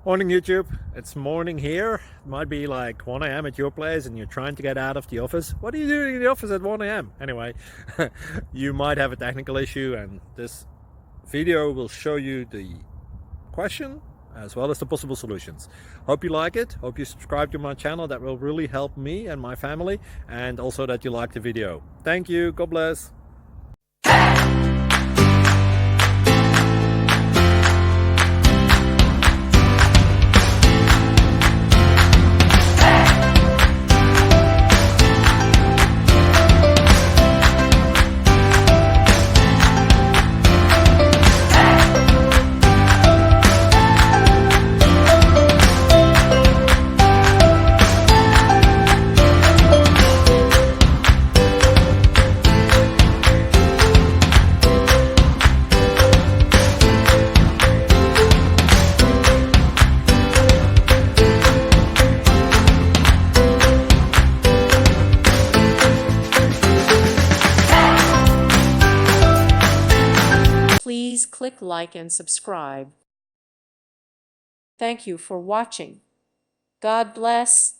Morning YouTube, it's morning here. It might be like 1 a.m. at your place and you're trying to get out of the office. What are you doing in the office at 1 a.m.? Anyway, you might have a technical issue and this video will show you the question as well as the possible solutions. Hope you like it, hope you subscribe to my channel. That will really help me and my family, and also that you like the video. Thank you, God bless. Please click like and subscribe. Thank you for watching. God bless.